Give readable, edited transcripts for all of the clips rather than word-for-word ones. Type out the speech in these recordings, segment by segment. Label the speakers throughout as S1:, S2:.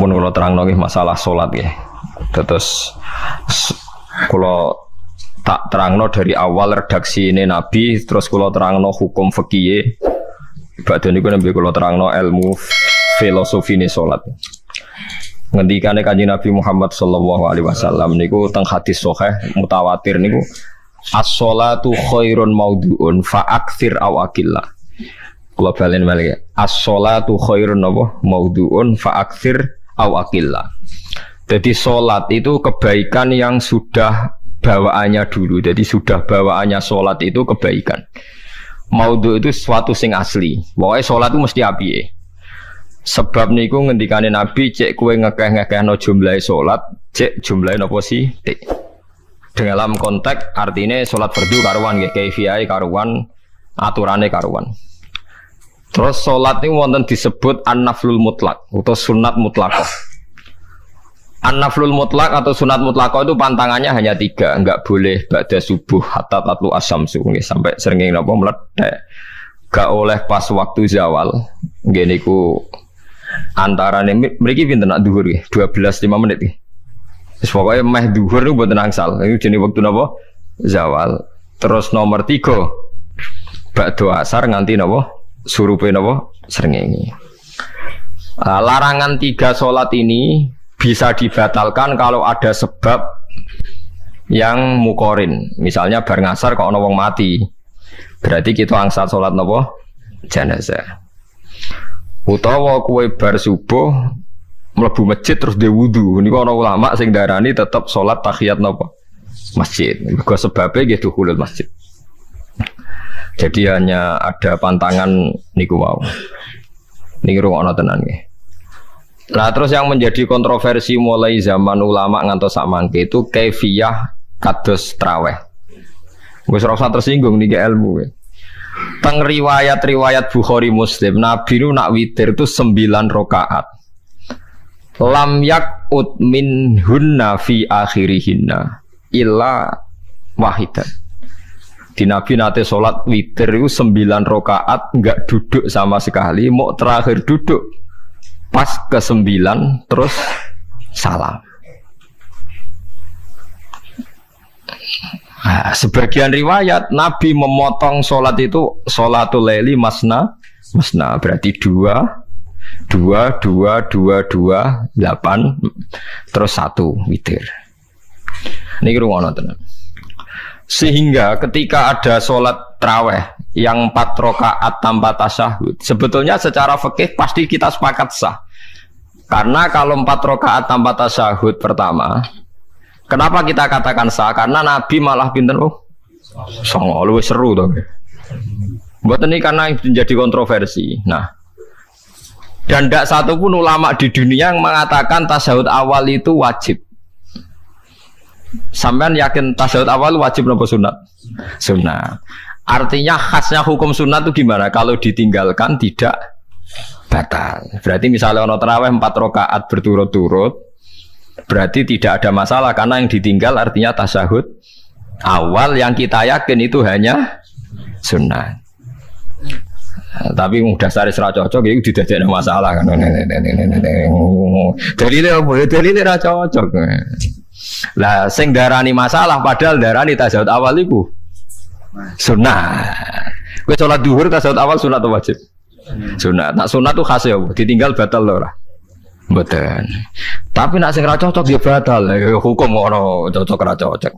S1: Mun kula terangno nggih masalah salat nggih. Terus kula tak terangno dari awal redaksi ini Nabi, terus kula terangno hukum fikih. Badhe niku nembe kula terangno ilmu filosofi ne salat. Ngendikane Kanjeng Nabi Muhammad sallallahu alaihi wasallam niku teng hadis sahih mutawatir niku as-sholatu khairun maudhu'un fa aktsir aw aqillah. Kula balen malih. As-sholatu khairun maudhu'un fa aktsir aw aqillah. Jadi salat itu kebaikan yang sudah bawaannya dulu. Jadi sudah bawaannya salat itu kebaikan. Maudhu itu sesuatu sing asli. Pokoknya salat itu mesti apike. Sebab niku ngendikane Nabi cek kowe ngekeh-ngekehno jumlahe salat, cek jumlahe napa sih? Dalam konteks artinya salat fardu karuan nggih, kaifiyahe karuan, aturane karuan. Terus salat niku wonten disebut an-naflul mutlak atau sunat mutlaqah. An-naflul mutlak atau sunat mutlaqah itu pantangannya hanya 3, enggak boleh ba'da subuh hatta tatlu asyamsu nggih sampai srengenge napa mledhek. Enggak oleh pas waktu zawal. Nggih niku antarane mriki pinten nak dhuwur nggih 12:05 menit nggih. Wis pokoke meh dhuwur niku mboten angsal. Niku jenenge wektu napa? Zawal. Terus nomor 3 ba'da asar nganti napa? Surupe napa? Srengenge. Larangan 3 salat ini bisa dibatalkan kalau ada sebab yang mukorin. Misalnya bar ngasar kok ana wong mati. Berarti kita angsal salat napa? Jenazah. Utawa kowe bar subuh mlebu masjid terus dhe wudu. Niku ana ulama sing darani tetep salat tahiyat napa? Masjid. Mergo sebabe nggih dukhulul masjid. Jadi hanya ada pantangan niku wau. Niki rungokno tenan nggih. Nah terus yang menjadi kontroversi mulai zaman ulama ngantos samangke itu kaifiyah kados traweh. Wis ora usah tersinggung niki ilmu. Teng riwayat-riwayat Bukhari Muslim Nabi nu nak witir itu 9 rakaat. Lam yakut minhunna fi akhirihinna illa wahidan. Di Nabi nate salat witir itu 9 rakaat enggak duduk sama sekali, mau terakhir duduk pas ke-9 terus salam. Nah, sebagian riwayat Nabi memotong sholat itu sholatul laili masna berarti 2 8 terus 1 witir. Ini rungono tenan. Sehingga ketika ada sholat tarawih yang 4 rakaat tanpa tasyahud, sebetulnya secara fikih pasti kita sepakat sah. Karena kalau 4 rakaat tanpa tasyahud pertama, kenapa kita katakan sah? Karena Nabi malah pinten songo luwih seru to. Mboten iki karena menjadi kontroversi. Nah, dan tidak satu pun ulama di dunia yang mengatakan tasyahud awal itu wajib. Sampean yakin tasyahud awal wajib atau sunat? Sunat. Artinya khasnya hukum sunat itu gimana? Kalau ditinggalkan tidak batal. Berarti misalnya ono tarawih 4 rakaat berturut-turut, berarti tidak ada masalah karena yang ditinggal artinya tasyahud awal yang kita yakin itu hanya sunat. Tapi dasar ora cocok ya didadekno masalah kan. Dalile apa? Dalile ora cocok. Lah sing darani masalah padahal darani tasyahud awal iku sunat. Kowe salat zuhur tasyahud awal sunat atau wajib? Sunat. Nak sunat tuh khas ya, ditinggal batal lho ora. Mboten. Tapi nak sing ora cocok ya batal. Hukum ora cocok ora cocok.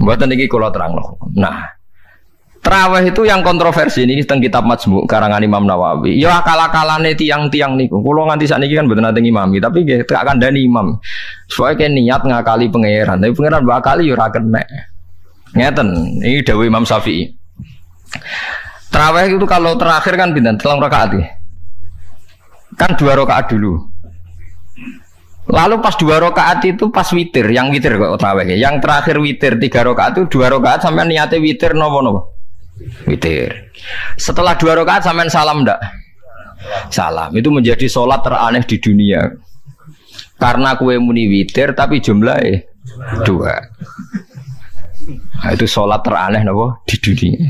S1: Mboten iki kula terangno. Nah, tarawih itu yang kontroversi ini teng kitab Majmu' karangan Imam Nawawi. Ya akal-akalane tiang-tiang niku. Kula nganti sakniki kan mboten nate ngimami, tapi nggih tak kandhani imam. Supaya niat ngakali pangeran, tapi pangeran bakali ya ora kena. Ngeten, ini dawuh Imam Syafi'i. Tarawih itu kalau terakhir kan pinten? 3 rakaat ya. Kan 2 rakaat dulu. Lalu pas 2 rakaat itu pas witir, yang witir kok tarawih. Yang terakhir witir 3 rakaat itu 2 rakaat sampean niate witir napa-napa? Witir. Setelah 2 rakaat sampean salam ndak? Salam. Itu menjadi sholat teraneh di dunia. Karena kue muni witir tapi jumlahnya 2. Nah, itu sholat teraneh napa di dunia.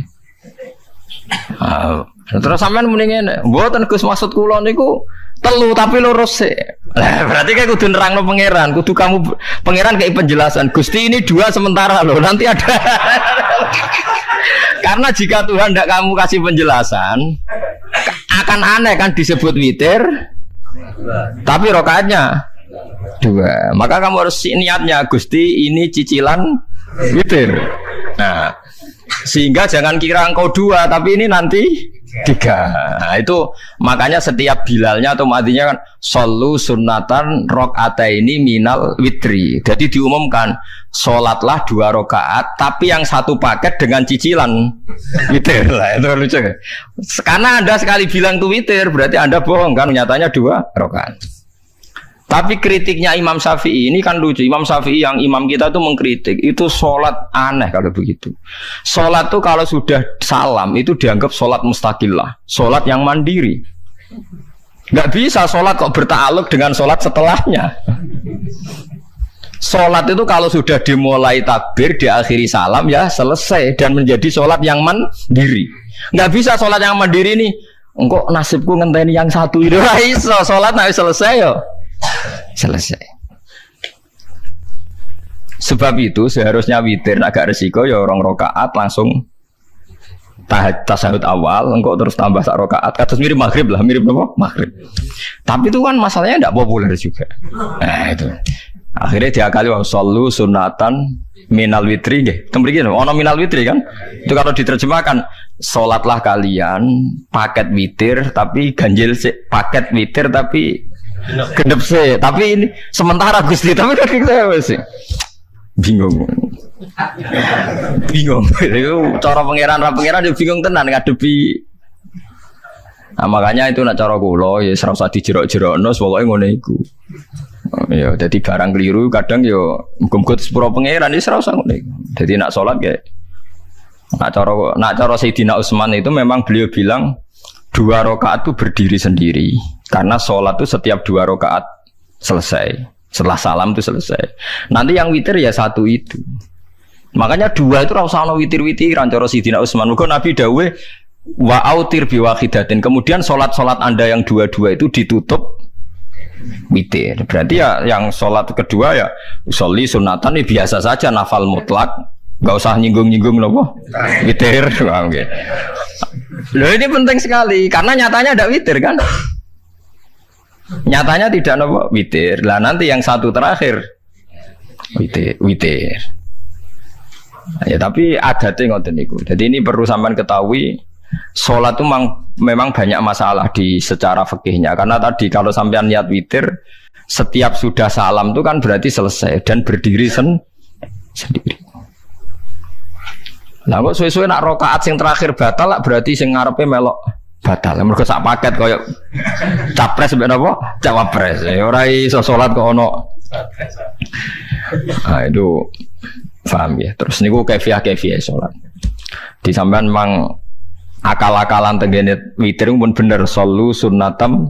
S1: Terus sampean muni ngene, mboten Gus maksud kula niku Telu tapi lurus sih. Berarti kayak kudu nerangno pangeran, kudu kamu pangeran kayak penjelasan. Gusti ini 2 sementara loh, nanti ada. Karena jika Tuhan tidak kamu kasih penjelasan, akan aneh kan disebut witir, tapi rokaatnya 2. Maka kamu harus niatnya Gusti ini cicilan witir. Nah, sehingga jangan kira engkau 2, tapi ini nanti 3. Nah, itu makanya setiap bilalnya atau matinya kan solu sunnatan rokataini minal witri. Jadi diumumkan sholatlah 2 rakaat, tapi yang 1 paket dengan cicilan witir. Lah itu lucu kan? Karena Anda sekali bilang itu witir, berarti Anda bohong kan? Nyatanya 2 rakaat. Tapi kritiknya Imam Syafi'i ini kan lucu. Imam Syafi'i yang imam kita itu mengkritik, itu sholat aneh kalau begitu. Sholat itu kalau sudah salam itu dianggap sholat mustaqillah, sholat yang mandiri. Nggak bisa sholat kok bertakluk dengan sholat setelahnya. Sholat itu kalau sudah dimulai takbir, diakhiri salam ya selesai dan menjadi sholat yang mandiri. Nggak bisa sholat yang mandiri nih. Engkau nasibku ngenteni yang 1 itu. Iso sholat nggak selesai yo. Selesai. Sebab itu seharusnya witir agak resiko ya 2 rakaat langsung tasahud awal, engkau terus tambah 1 rakaat. Kados mirip maghrib lah, mirip apa? Maghrib. Tapi itu kan masalahnya tidak populer juga. Nah itu. Akhirnya diakali wa shollu sunatan minal witri nggih. Tembriki ono minal witri kan? Itu kalau diterjemahkan salatlah kalian paket witir tapi ganjil sih, paket witir tapi genep sih, tapi ini sementara Gusti, tapi kan kita sih bingung. Itu cara pangeran dia bingung tenan ngadepi. Nah, makanya itu nak cara kula ya ora usah dijerok-jerokno, pokoke ngono iku. Ya, jadi barang keliru kadang yo muga-muga sepuro pangeran ya ora usah ngono iku. Jadi nak salat kayak nak cara Sayyidina Utsman itu memang beliau bilang 2 rakaat itu berdiri sendiri. Karena sholat itu setiap 2 rakaat selesai. Setelah salam itu selesai. Nanti yang witir ya 1 itu. Makanya 2 itu rasanya witir-witiran. Cara Sayyidina Utsman. Maka Nabi dawuh wa autir biwahidatin. Kemudian sholat-sholat Anda yang 2-2 itu ditutup witir. Berarti ya yang sholat kedua ya sholli sunatan ya biasa saja nafal mutlak. Gak usah nyinggung-nyinggung loh. Witir. Oke. Loh ini penting sekali. Karena nyatanya ada witir kan. Nyatanya tidak nopo witir. Lah nanti yang 1 terakhir witir. Ya tapi adatnya ngoten niku. Jadi ini perlu sampean ketahui, sholat itu memang banyak masalah di secara fikihnya. Karena tadi kalau sampean niat witir, setiap sudah salam itu kan berarti selesai dan berdiri sendiri. Nah kok suwe-suwe nak rakaat sing terakhir batal lah berarti sing ngarepe melok batal. Mergo sak paket koyo capres mbek napa? Cawapres. Ora iso salat kok ono. Ah itu paham ya. Terus niku kefiah salat. Di sampean memang akal-akalan tenggene witir pun bener solu sunnatam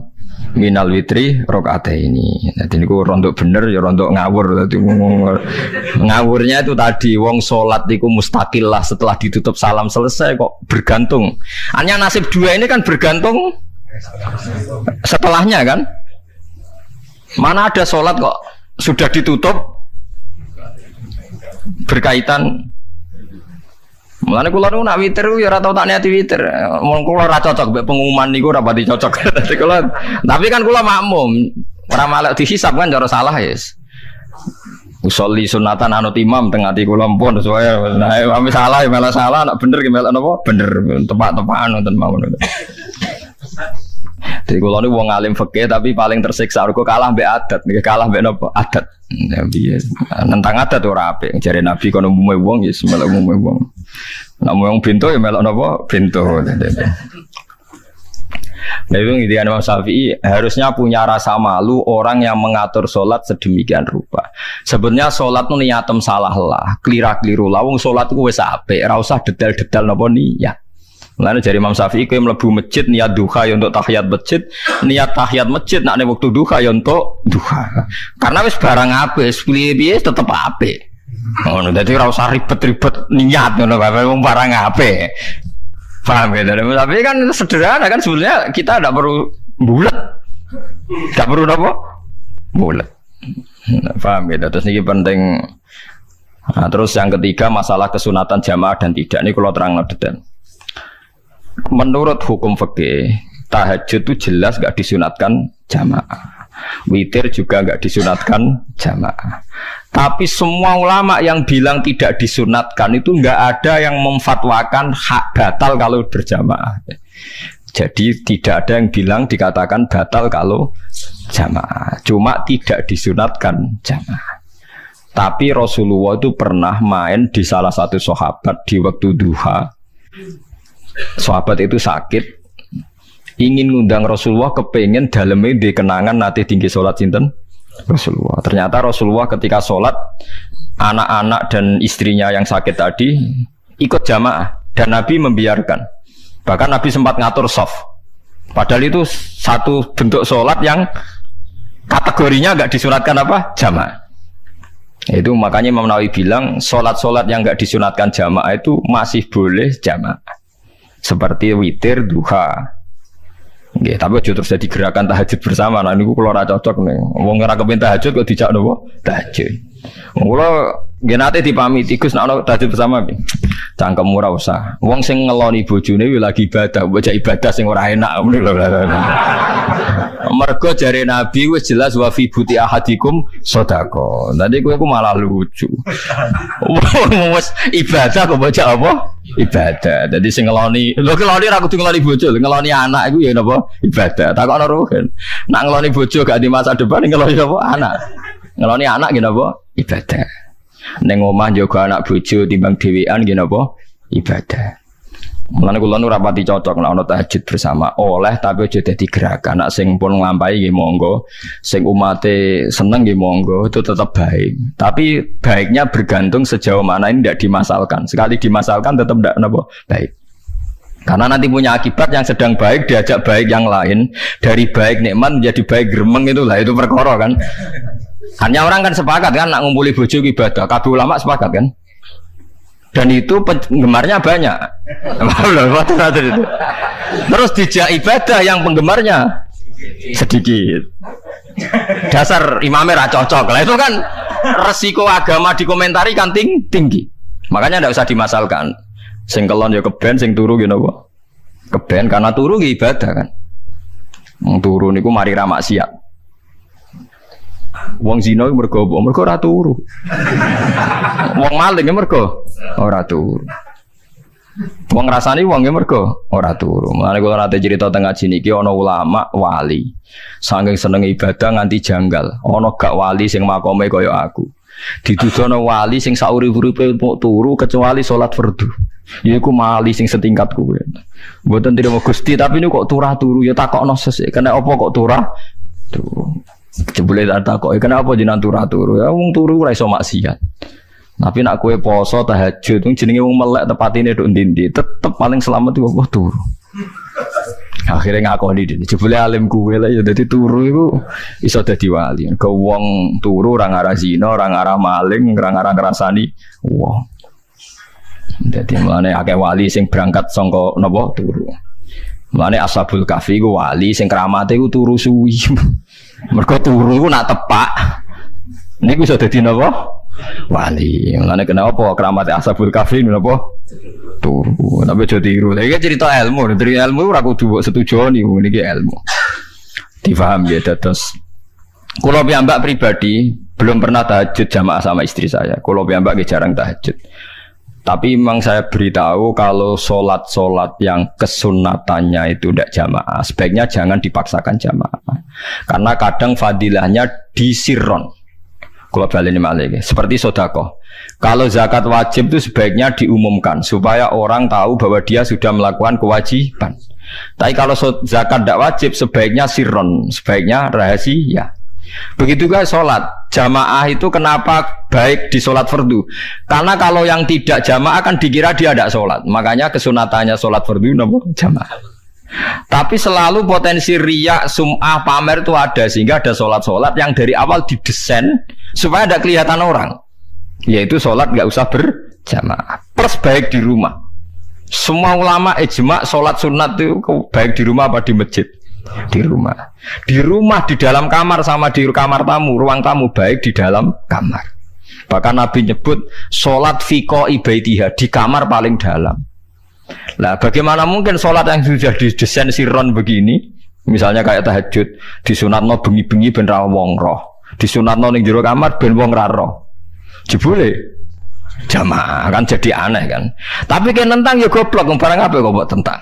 S1: minal witri rakaataini. Nah niku rontok bener ya rontok ngawur. Dadi ngawurnya itu tadi wong salat niku mustaqil lah setelah ditutup salam selesai kok bergantung. Hanya nasib 2 ini kan bergantung setelahnya kan. Mana ada salat kok sudah ditutup berkaitan. Mulane kula nu nak witir ya ora tau tak niati witir. Mun kula ora cocok mbek pengumuman niku ora pati cocok. Kula tapi kan kula makmum, ora malah dihisab kan cara salah yes. Usolli sunatan anut imam teng ati kula pun sesuai. Nah, ame salah ya malah salah, nak bener ki melok napa? Bener, tepak-tepakan wonten mawon. Jadi kula niku wong alim fikih tapi paling tersiksa kok kalah mbek adat, nggih kalah mbek napa? Adat. Nabi nentang adat ora apik. Jare Nabi kono umume wong ya melok umume wong. Nek wong bintu ya melok napa? Bintu. Nah itu intinya Imam Syafi'i harusnya punya rasa malu orang yang mengatur sholat sedemikian rupa. Sebenarnya sholat itu niatem salah lah, keliru lah. Wong sholat itu wes apik, ora usah detail-detail napa niat. Mulane jare Imam Syafi'i kowe mlebu masjid niat duha ya untuk tahiyat masjid, niat tahiyat masjid nek waktu duha ya untuk duha. Karena wis barang apik, piye-piye tetep apik. Ngono dadi ora usah ribet-ribet niat ngono bae wong barang apik. Paham ya? Tapi kan sederhana kan sebenarnya kita tidak perlu bulat. Gak perlu apa? Bulat. Paham ya? Terus ini penting. Nah, terus yang ketiga masalah kesunatan jamaah dan tidak. Ini kalau terang detail. Menurut hukum fikih, tahajud itu jelas gak disunatkan jamaah. Witir juga gak disunatkan jamaah. Tapi semua ulama yang bilang tidak disunatkan itu gak ada yang memfatwakan hak batal kalau berjamaah. Jadi tidak ada yang bilang dikatakan batal kalau jamaah. Cuma tidak disunatkan jamaah. Tapi Rasulullah itu pernah main di salah satu sahabat di waktu duha. Sahabat itu sakit, ingin ngundang Rasulullah, kepengen dalamnya di kenangan nanti tinggi sholat sinten Rasulullah. Ternyata Rasulullah ketika sholat, anak-anak dan istrinya yang sakit tadi ikut jamaah dan Nabi membiarkan. Bahkan Nabi sempat ngatur soft. Padahal itu satu bentuk sholat yang kategorinya nggak disunatkan apa? Jamaah. Itu makanya Imam Nawawi bilang sholat-sholat yang nggak disunatkan jamaah itu masih boleh jamaah. Seperti witir, duha. Nggih, tapi aja terus jadi gerakan tahajud bersama. Nah niku kula ora cocok nih. Wong ora kepen tahajud kok dijak nopo? Tahajud. Kula nggih nate dipamiti Gus nek ana tahajud bersama piye? Cangkem ora usah. Wong sing ngeloni bojone lagi ibadah, bocah ibadah sing ora enak. Mergo jare Nabi wis jelas wa fi buti ahadikum sedekah. Tadi kowe malah lucu. Wis ibadah kok bocah apa? Ibadah. Jadi sing ngeloni, lho ngeloni ra kudu ngeloni bojo, ngeloni anak iku ya napa? Ibadah. Takokno ruhen. Nak ngeloni bojo gak di masa depan ngeloni apa? Anak. Ngeloni anak nggih napa? Ibadah. Ning omah njaga anak bojo timbang dhewean nggih napa? Ibadah. Mulane kula nu rapati cocok nek ana tahajud bersama oleh tapi aja dadi gerakan. Nek sing pun nglampahi nggih monggo, sing umate seneng nggih monggo, itu tetap baik. Tapi baiknya bergantung sejauh mana ini tidak dimasalkan. Sekali dimasalkan tetap tidak napa baik. Karena nanti punya akibat yang sedang baik diajak baik yang lain, dari baik nikmat menjadi baik gremeng itulah itu perkara kan. Hanya orang kan sepakat kan nak ngumpuli bojo ibadah, kabeh ulama sepakat kan. Dan itu penggemarnya banyak. Terus dijak ibadah yang penggemarnya sedikit. Dasar imamnya ra cocok. Lah itu kan resiko agama dikomentari kan tinggi. Makanya tidak usah dimasalkan. Sing kelon ya keben, sing turu ya napa? Keben karena turu ya ibadah kan. Wong turu niku mari ra maksiat. Wong zina mergo ora turu. Wong maling mergo ora turu. Wong ngrasani wong mergo ora turu. Mulane kula nate cerita teng ngaji niki ana ulama wali. Saking seneng ibadah nganti janggal. Ana gak wali sing makome kaya aku. Ditudono wali sing saurip-uripe turu kecuali salat fardu. Iku wali sing setingkatku. Mboten trimo Gusti tapi niku kok turah turu ya takokno sesuk. Kena apa kok turah? Turu. Jebule tak kok kenapa jenengan turu ya wong turu ora iso maksiat. Tapi nak kowe poso tahajud jenenge wong melek tepatine nduk ndi tetep paling selamat iku kok turu. Akhirnya ngakoni dene jebule alim kowe lah ya dadi turu iku iso dadi wali. Ke wong turu ora ngarah zina, ora ngarah maling, ora ngarah ngrasani wong. Dadi mane akeh wali sing berangkat saka napa turu. Mane Ashabul Kahfi ku wali sing kramate ku turu suwi. Mergo turu ku nak tepak. Niku iso dadi napa? Wali. Mulane kenapa kramate Ashabul Kahfi napa? Turu. Tapi aja tiru. Iki cerita ilmu, dari ilmu ora kudu setuju niku niki ilmu. Difaham ya dados. Kula piyambak pribadi belum pernah tahajud jamaah sama istri saya. Kula piyambak jarang tahajud. Tapi memang saya beritahu kalau sholat-sholat yang kesunatannya itu tidak jamaah, sebaiknya jangan dipaksakan jamaah. Karena kadang fadilahnya disirron. Kalau balik ini malah seperti sodakoh. Kalau zakat wajib itu sebaiknya diumumkan supaya orang tahu bahwa dia sudah melakukan kewajiban. Tapi kalau zakat tidak wajib sebaiknya sirron, sebaiknya rahasia. Begitu juga sholat jamaah itu kenapa baik di sholat fardu? Karena kalau yang tidak jamaah kan dikira dia tidak sholat. Makanya kesunatannya sholat fardu namanya jamaah. Tapi selalu potensi riya, sum'ah, pamer itu ada sehingga ada sholat-sholat yang dari awal didesain supaya tidak kelihatan orang. Yaitu sholat nggak usah berjamaah. Plus baik di rumah. Semua ulama ijma sholat sunat itu baik di rumah apa di masjid. Di rumah. Di rumah, di dalam kamar sama di kamar tamu, ruang tamu baik di dalam kamar. Bahkan Nabi nyebut sholat fi qa'ibaitiha, di kamar paling dalam. Lah bagaimana mungkin sholat yang sudah didesain siron begini, misalnya kayak tahajud, disunatno bengi-bengi ben ra wong roh, disunatno ning jero kamar ben wong ra roh. Jebule jamaah kan jadi aneh kan. Tapi kan tentang ya goblok, barang apa kok buat tentang.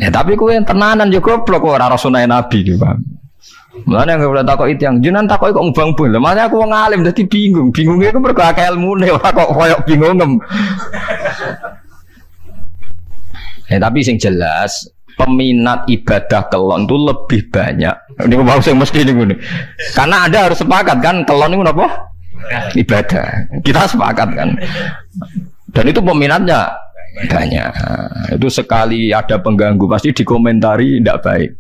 S1: Ya tapi kowe tenanan ya goblok kok ora sunah Nabi iki, Bang. Mulane nggak boleh takok itu yang jenengan takok kok ngubang bol. Makanya aku wong alim dadi bingung. Bingungnya iku mergo akeh ilmune ora kok koyo bingungem. Tapi sing jelas peminat ibadah kelon itu lebih banyak. Ini mau sing mesti ini. Karena Anda harus sepakat kan kelon itu apa? Ibadah. Kita sepakat kan. Dan itu peminatnya banyak. Itu sekali ada pengganggu pasti dikomentari tidak baik.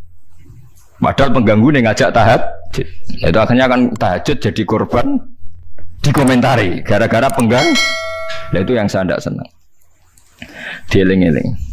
S1: Padahal pengganggu nih ngajak tahajud. Itu akhirnya kan tahajud jadi korban dikomentari gara-gara pengganggu. Nah itu yang saya tidak senang. Dieling-eling.